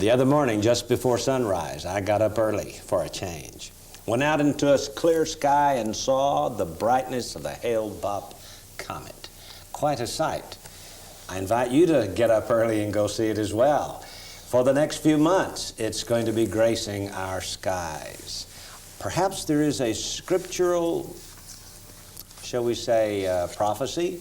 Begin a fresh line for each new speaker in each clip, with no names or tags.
The other morning, just before sunrise, I got up early for a change. Went out into a clear sky and saw the brightness of the Hale-Bopp Comet. Quite a sight. I invite you to get up early and go see it as well. For the next few months, it's going to be gracing our skies. Perhaps there is a scriptural, shall we say, prophecy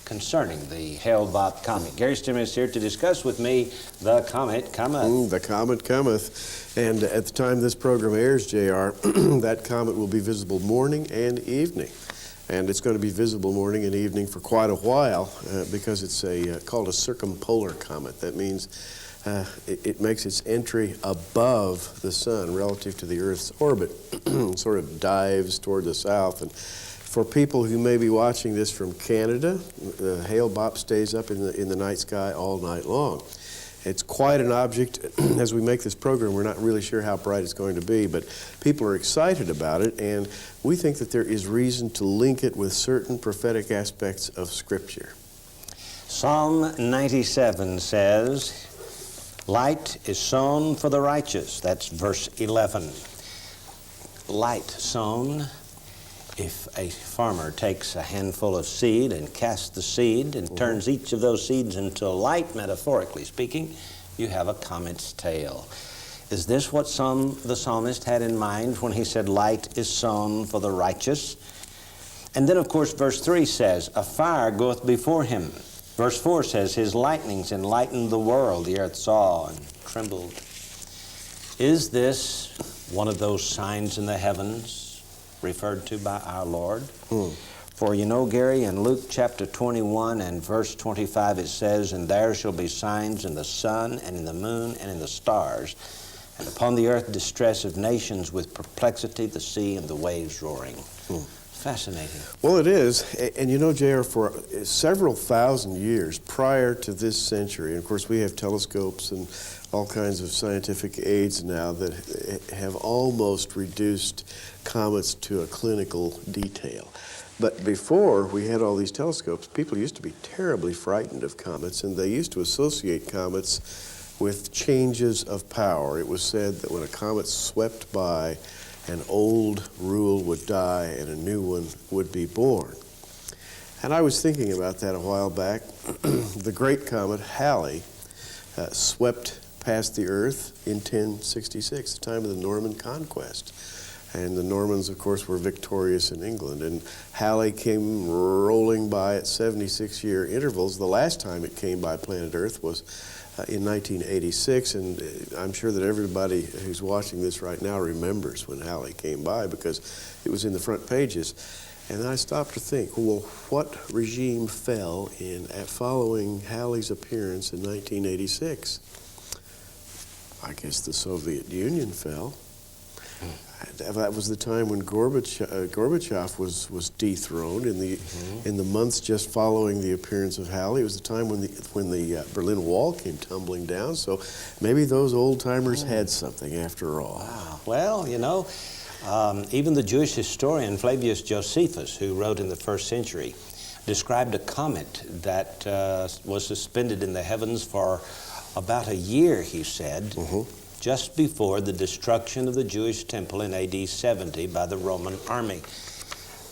concerning the Hale-Bopp Comet. Gary Stimmer is here to discuss with me the Comet Cometh.
The Comet Cometh. And at the time this program airs, J.R., that comet will be visible morning and evening. And it's going to be visible morning and evening for quite a while because it's called a circumpolar comet. That means it makes its entry above the sun relative to the Earth's orbit, sort of dives toward the south. And for people who may be watching this from Canada, Hale-Bopp stays up in the night sky all night long. It's quite an object. As we make this program, we're not really sure how bright it's going to be, but people are excited about it, and we think that there is reason to link it with certain prophetic aspects of Scripture.
Psalm 97 says, "Light is sown for the righteous." That's verse 11. Light sown. If a farmer takes a handful of seed and casts the seed and turns each of those seeds into light, metaphorically speaking, you have a comet's tail. Is this what the psalmist had in mind when he said, "Light is sown for the righteous"? And then, of course, verse 3 says, "A fire goeth before him." Verse 4 says, "His lightnings enlightened the world. The earth saw and trembled." Is this one of those signs in the heavens referred to by our Lord? For you know, Gary, in Luke chapter 21 and verse 25 it says, "And there shall be signs in the sun and in the moon and in the stars, and upon the earth distress of nations with perplexity, the sea and the waves roaring." Fascinating.
Well, it is. And you know, J.R., for several thousand years prior to this century, and of course we have telescopes and all kinds of scientific aids now that have almost reduced comets to a clinical detail. But before we had all these telescopes, people used to be terribly frightened of comets, and they used to associate comets with changes of power. It was said that when a comet swept by, an old rule would die and a new one would be born. And I was thinking about that a while back. The great comet Halley swept past the Earth in 1066, the time of the Norman conquest. And the Normans, of course, were victorious in England. And Halley came rolling by at 76-year intervals. The last time it came by planet Earth was in 1986, and I'm sure that everybody who's watching this right now remembers when Halley came by because it was in the front pages. And then I stopped to think, well, what regime fell following Halley's appearance in 1986? I guess the Soviet Union fell. That was the time when Gorbachev was dethroned in the months just following the appearance of Halley. It was the time when the Berlin Wall came tumbling down. So maybe those old timers had something after all.
Wow. Well, you know, even the Jewish historian Flavius Josephus, who wrote in the first century, described a comet that was suspended in the heavens for about a year, he said. Just before the destruction of the Jewish temple in AD 70 by the Roman army.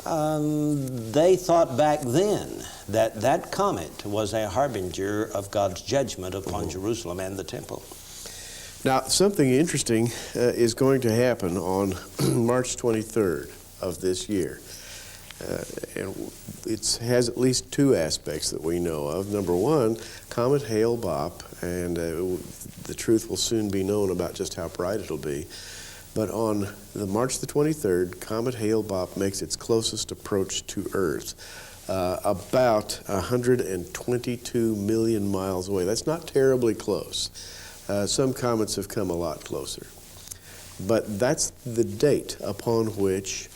They thought back then that that comet was a harbinger of God's judgment upon Jerusalem and the temple.
Now, something interesting is going to happen on March 23rd of this year. And it has at least two aspects that we know of. Number one, Comet Hale-Bopp, and the truth will soon be known about just how bright it'll be. But on March the 23rd, Comet Hale-Bopp makes its closest approach to Earth, about 122 million miles away. That's not terribly close. Some comets have come a lot closer. But that's the date upon which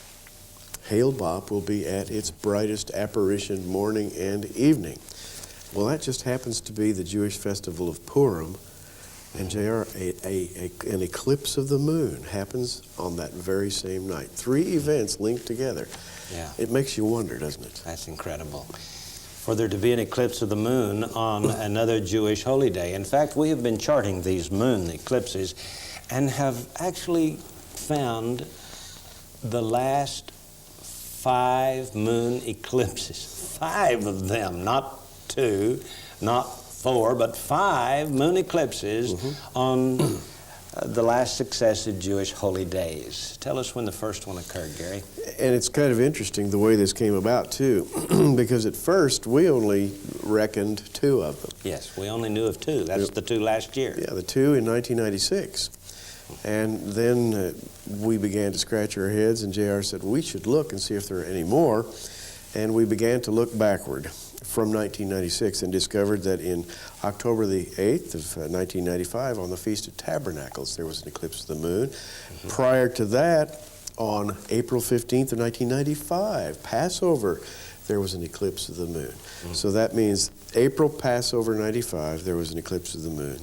Hale-Bopp will be at its brightest apparition morning and evening. Well, that just happens to be the Jewish festival of Purim. And J.R., an eclipse of the moon happens on that very same night. Three events linked together.
Yeah.
It makes you wonder, doesn't it?
That's incredible. for there to be an eclipse of the moon on another Jewish holy day. In fact, we have been charting these moon eclipses and have actually found the last 5 moon eclipses. 5 of them, not 2, not 4, but 5 moon eclipses on the last successive Jewish holy days. Tell us when the first one occurred, Gary.
And it's kind of interesting the way this came about, too, because at first we only reckoned 2 of them.
Yes, we only knew of 2. That's the 2 last year.
Yeah, the 2 in 1996. And then we began to scratch our heads, and JR said, we should look and see if there are any more. And we began to look backward from 1996 and discovered that in October the 8th of 1995, on the Feast of Tabernacles, there was an eclipse of the moon. Prior to that, on April 15th of 1995, Passover, there was an eclipse of the moon. So that means April Passover 95, there was an eclipse of the moon.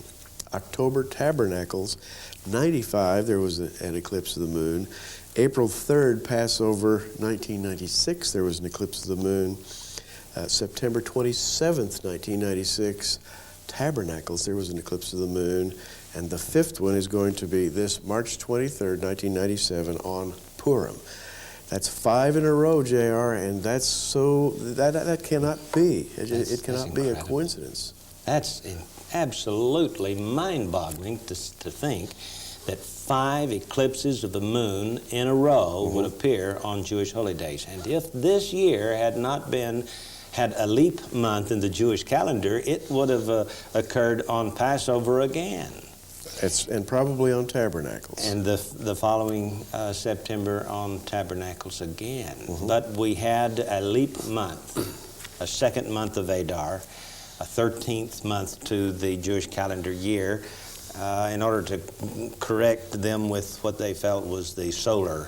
October Tabernacles 95, there was an eclipse of the moon. April 3rd, Passover 1996, there was an eclipse of the moon. September 27th, 1996, Tabernacles, there was an eclipse of the moon. And the 5th one is going to be this March 23rd, 1997, on Purim. That's 5 in a row, JR, and that's so, that cannot be. It cannot be a coincidence.
That's absolutely mind-boggling to think that 5 eclipses of the moon in a row would appear on Jewish holy days. And if this year had a leap month in the Jewish calendar, it would have occurred on Passover again.
And probably on Tabernacles.
And the following September on Tabernacles again. But we had a leap month, a second month of Adar, a 13th month to the Jewish calendar year, in order to correct them with what they felt was the solar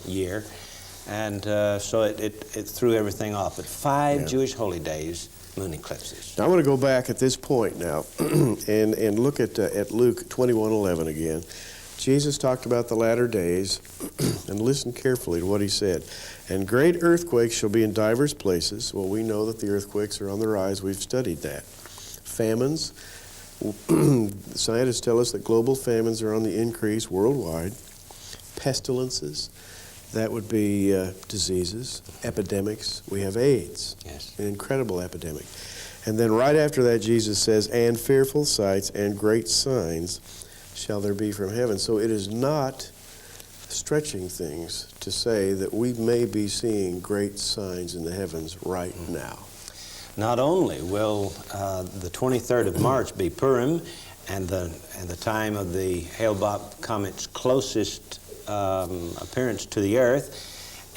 year. And so it threw everything off. But 5 Jewish holy days, moon eclipses.
Now I want to go back at this point now and look at Luke 21:11 again. Jesus talked about the latter days, and listen carefully to what he said. And great earthquakes shall be in divers places. Well, we know that the earthquakes are on the rise. We've studied that. Famines. Scientists tell us that global famines are on the increase worldwide. Pestilences. That would be diseases, epidemics. We have AIDS, an incredible epidemic. And then right after that, Jesus says, and fearful sights and great signs shall there be from heaven. So it is not stretching things to say that we may be seeing great signs in the heavens right now.
Not only will the 23rd of March be Purim and the time of the Hale-Bopp Comet's closest appearance to the Earth,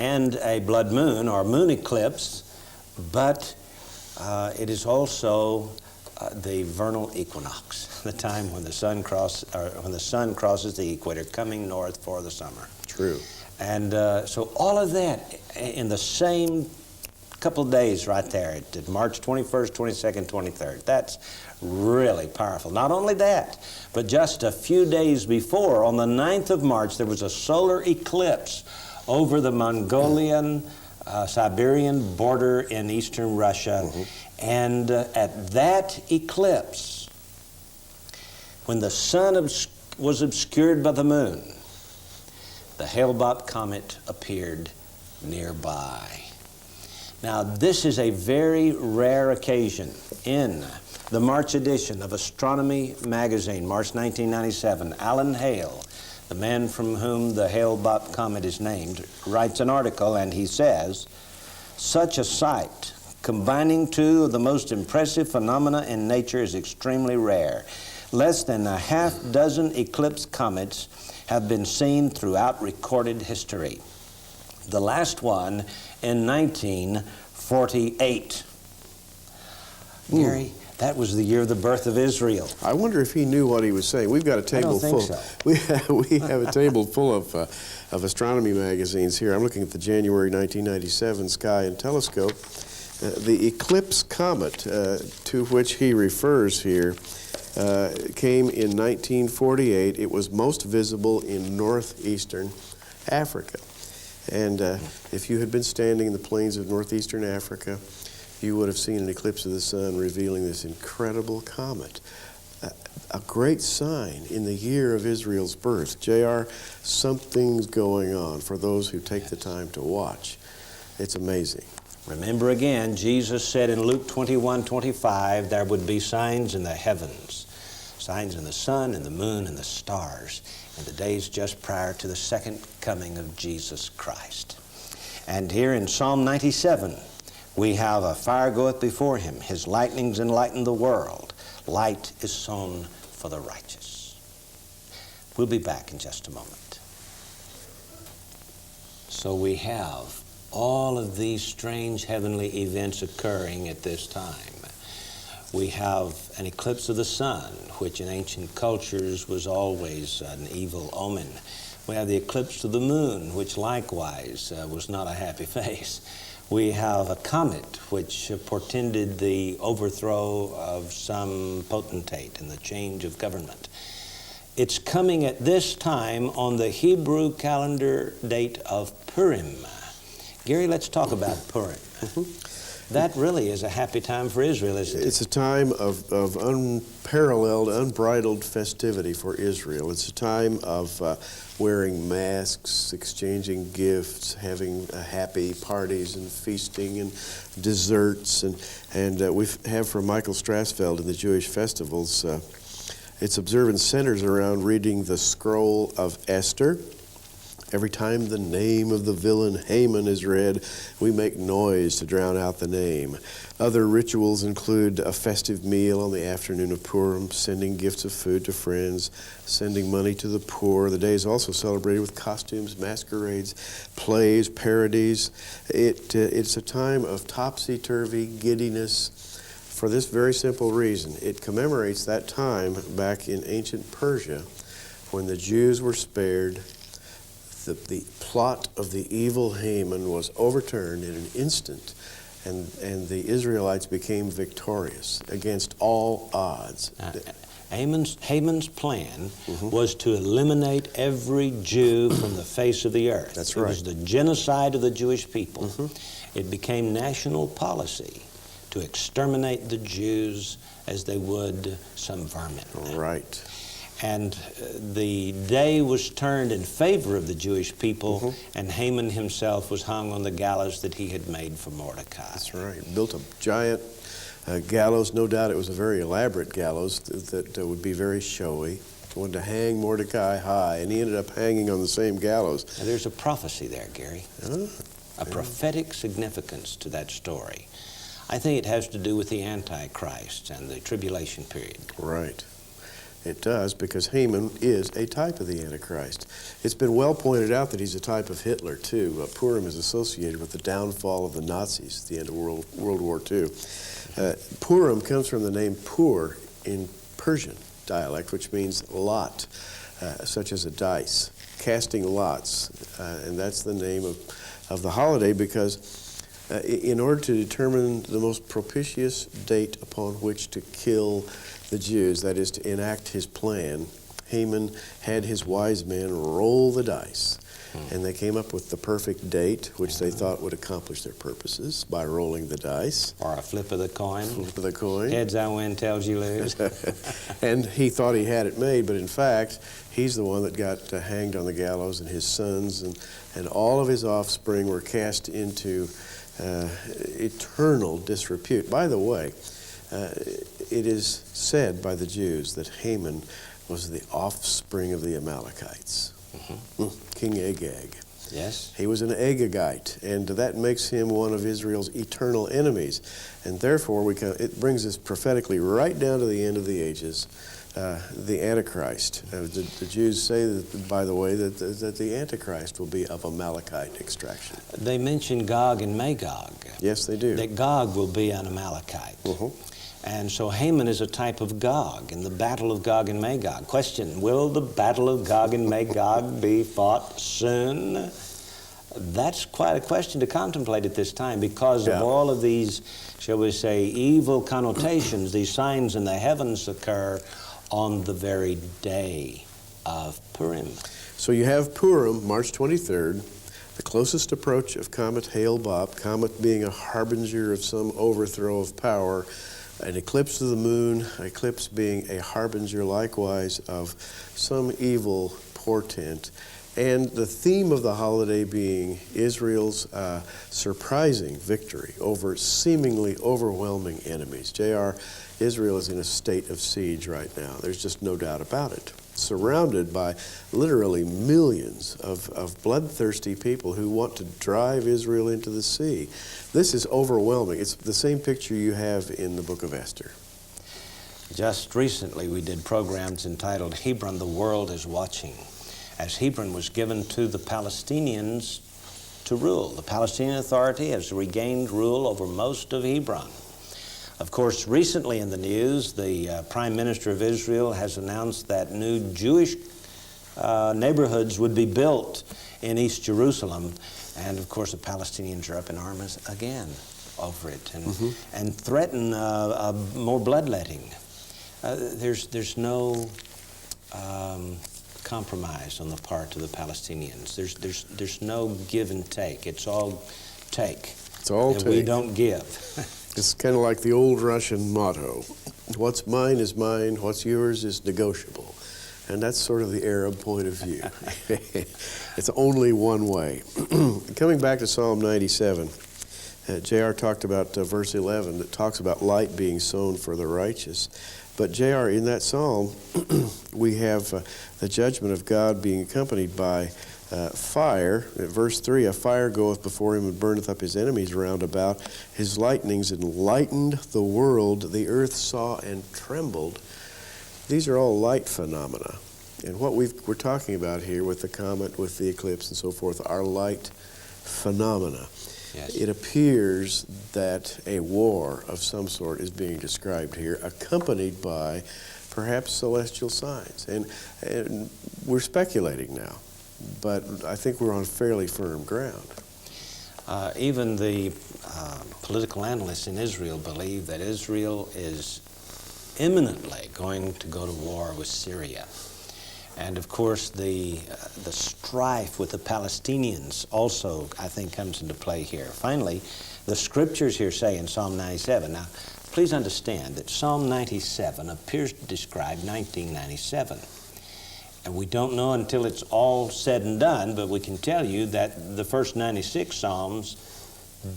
and a blood moon or moon eclipse, but it is also the vernal equinox, the time when the sun crosses the equator, coming north for the summer.
True.
And so all of that in the same couple of days right there, at March 21st, 22nd, 23rd. That's really powerful. Not only that, but just a few days before, on the 9th of March, there was a solar eclipse over the Mongolian, Siberian border in eastern Russia. And at that eclipse, when the sun was obscured by the moon, the Hale-Bopp comet appeared nearby. Now, this is a very rare occasion. In the March edition of Astronomy magazine, March 1997, Alan Hale, the man from whom the Hale-Bopp comet is named, writes an article, and he says, such a sight, combining 2 of the most impressive phenomena in nature, is extremely rare. Less than a half dozen eclipse comets have been seen throughout recorded history. The last one in 1948. Gary, that was the year of the birth of Israel.
I wonder if he knew what he was saying. We've got a table full.
So.
We have a table full of astronomy magazines here. I'm looking at the January 1997 Sky and Telescope. The eclipse comet to which he refers here came in 1948. It was most visible in northeastern Africa. And if you had been standing in the plains of northeastern Africa, you would have seen an eclipse of the sun revealing this incredible comet. A great sign in the year of Israel's birth. J.R., something's going on for those who take the time to watch. It's amazing.
Remember again, Jesus said in Luke 21:25, there would be signs in the heavens, signs in the sun and the moon and the stars in the days just prior to the second coming of Jesus Christ. And here in Psalm 97, we have a fire goeth before him, his lightnings enlighten the world. Light is sown for the righteous. We'll be back in just a moment. So we have all of these strange heavenly events occurring at this time. We have an eclipse of the sun, which in ancient cultures was always an evil omen. We have the eclipse of the moon, which likewise was not a happy face. We have a comet, which portended the overthrow of some potentate and the change of government. It's coming at this time on the Hebrew calendar date of Purim. Gary, let's talk about Purim. That really is a happy time for Israel, isn't it?
It's a time of unparalleled, unbridled festivity for Israel. It's a time of wearing masks, exchanging gifts, having happy parties and feasting and desserts. And we have from Michael Strassfeld in the Jewish festivals, its observance centers around reading the scroll of Esther. Every time the name of the villain Haman is read, we make noise to drown out the name. Other rituals include a festive meal on the afternoon of Purim, sending gifts of food to friends, sending money to the poor. The day is also celebrated with costumes, masquerades, plays, parodies. It's a time of topsy-turvy giddiness for this very simple reason. It commemorates that time back in ancient Persia when the Jews were spared. The plot of the evil Haman was overturned in an instant, and the Israelites became victorious against all odds.
Haman's plan was to eliminate every Jew from the face of the earth.
That's right.
It was the genocide of the Jewish people. It became national policy to exterminate the Jews as they would some vermin.
Right.
And the day was turned in favor of the Jewish people, and Haman himself was hung on the gallows that he had made for Mordecai.
That's right. Built a giant gallows. No doubt it was a very elaborate gallows that would be very showy. Wanted to hang Mordecai high, and he ended up hanging on the same gallows.
Now, there's a prophecy there, Gary. A prophetic significance to that story. I think it has to do with the Antichrist and the tribulation period.
Right. It does, because Haman is a type of the Antichrist. It's been well pointed out that he's a type of Hitler, too. Purim is associated with the downfall of the Nazis at the end of World War II. Purim comes from the name Pur in Persian dialect, which means lot, such as a dice, casting lots. And that's the name of the holiday, because in order to determine the most propitious date upon which to kill the Jews, that is to enact his plan, Haman had his wise men roll the dice, and they came up with the perfect date, which they thought would accomplish their purposes by rolling the dice.
Or a flip of the coin.
Flip of the coin.
Heads I win, tails you lose.
And he thought he had it made, but in fact, he's the one that got hanged on the gallows, and his sons and all of his offspring were cast into eternal disrepute. By the way, it is said by the Jews that Haman was the offspring of the Amalekites. King Agag.
Yes.
He was an Agagite, and that makes him one of Israel's eternal enemies. And therefore, it brings us prophetically right down to the end of the ages, the Antichrist. The Jews say, that, by the way, that the Antichrist will be of Amalekite extraction.
They mention Gog and Magog.
Yes, they do.
That Gog will be an Amalekite. And so Haman is a type of Gog in the battle of Gog and Magog. Question, will the battle of Gog and Magog be fought soon? That's quite a question to contemplate at this time, because of all of these, shall we say, evil connotations. These signs in the heavens occur on the very day of Purim.
So you have Purim, March 23rd. the closest approach of Comet Hale-Bopp, Comet being a harbinger of some overthrow of power, an eclipse of the moon, eclipse being a harbinger likewise of some evil portent, and the theme of the holiday being Israel's surprising victory over seemingly overwhelming enemies. J.R., Israel is in a state of siege right now. There's just no doubt about it. Surrounded by literally millions of bloodthirsty people who want to drive Israel into the sea. This is overwhelming. It's the same picture you have in the book of Esther.
Just recently we did programs entitled Hebron, the World is Watching, as Hebron was given to the Palestinians to rule. The Palestinian Authority has regained rule over most of Hebron. Of course, recently in the news, the Prime Minister of Israel has announced that new Jewish neighborhoods would be built in East Jerusalem. And of course, the Palestinians are up in arms again over it and threaten more bloodletting. There's no compromise on the part of the Palestinians. There's no give and take. It's all take.
It's all take.
We don't give.
It's kind of like the old Russian motto, what's mine is mine, what's yours is negotiable. And that's sort of the Arab point of view. It's only one way. Coming back to Psalm 97, J.R. talked about verse 11 that talks about light being sown for the righteous. But J.R., in that psalm, we have the judgment of God being accompanied by fire. Verse 3, a fire goeth before him and burneth up his enemies round about. His lightnings enlightened the world. The earth saw and trembled. These are all light phenomena. And what we're talking about here with the comet, with the eclipse and so forth, are light phenomena.
Yes.
It appears that a war of some sort is being described here, accompanied by perhaps celestial signs. And we're speculating now, but I think we're on fairly firm ground.
Even the political analysts in Israel believe that Israel is imminently going to go to war with Syria. And of course, the strife with the Palestinians also, I think, comes into play here. Finally, the scriptures here say in Psalm 97, now, please understand that Psalm 97 appears to describe 1997. And we don't know until it's all said and done, but we can tell you that the first 96 Psalms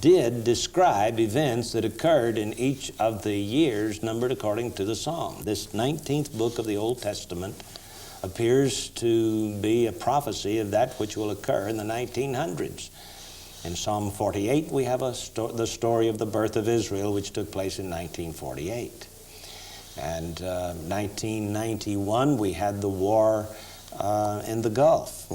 did describe events that occurred in each of the years numbered according to the Psalm. This 19th book of the Old Testament appears to be a prophecy of that which will occur in the 1900s. In Psalm 48, we have the story of the birth of Israel, which took place in 1948. And 1991, we had the war in the Gulf.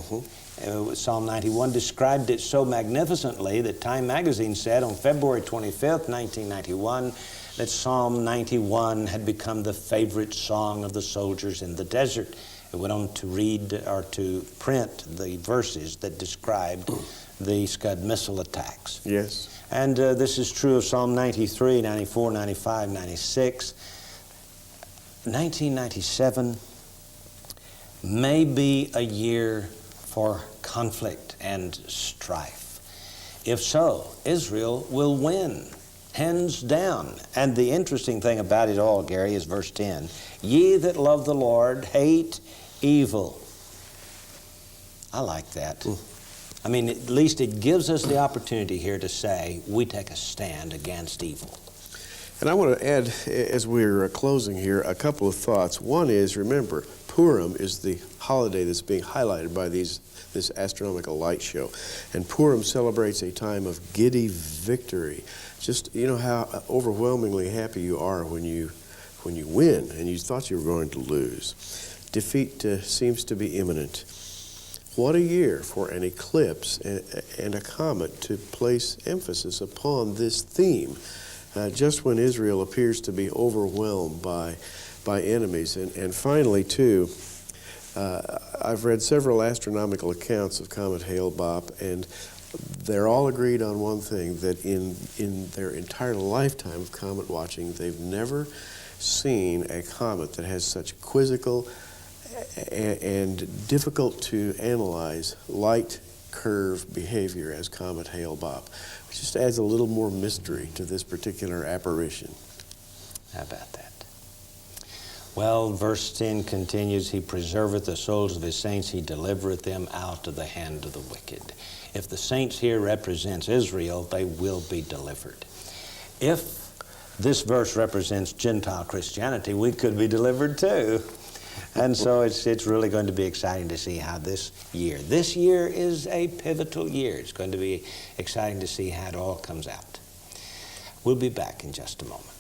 Psalm 91 described it so magnificently that Time magazine said on February 25th, 1991, that Psalm 91 had become the favorite song of the soldiers in the desert. It went on to read or to print the verses that described the Scud missile attacks.
Yes.
And this is true of Psalm 93, 94, 95, 96. 1997 may be a year for conflict and strife. If so, Israel will win, hands down. And the interesting thing about it all, Gary, is verse 10. Ye that love the Lord hate evil. I like that. I mean, at least it gives us the opportunity here to say we take a stand against evil.
And I want to add, as we're closing here, a couple of thoughts. One is, remember, Purim is the holiday that's being highlighted by this astronomical light show. And Purim celebrates a time of giddy victory. Just, you know how overwhelmingly happy you are when you win and you thought you were going to lose. Defeat seems to be imminent. What a year for an eclipse and a comet to place emphasis upon this theme, just when Israel appears to be overwhelmed by enemies. And finally, too, I've read several astronomical accounts of Comet Hale-Bopp, and they're all agreed on one thing, that in their entire lifetime of comet watching, they've never seen a comet that has such quizzical and difficult to analyze light curve behavior as Comet Hale-Bopp. It just adds a little more mystery to this particular apparition.
How about that? Well, verse 10 continues, he preserveth the souls of his saints, he delivereth them out of the hand of the wicked. If the saints here represents Israel, they will be delivered. If this verse represents Gentile Christianity, we could be delivered too. And so it's really going to be exciting to see how this year is a pivotal year. It's going to be exciting to see how it all comes out. We'll be back in just a moment.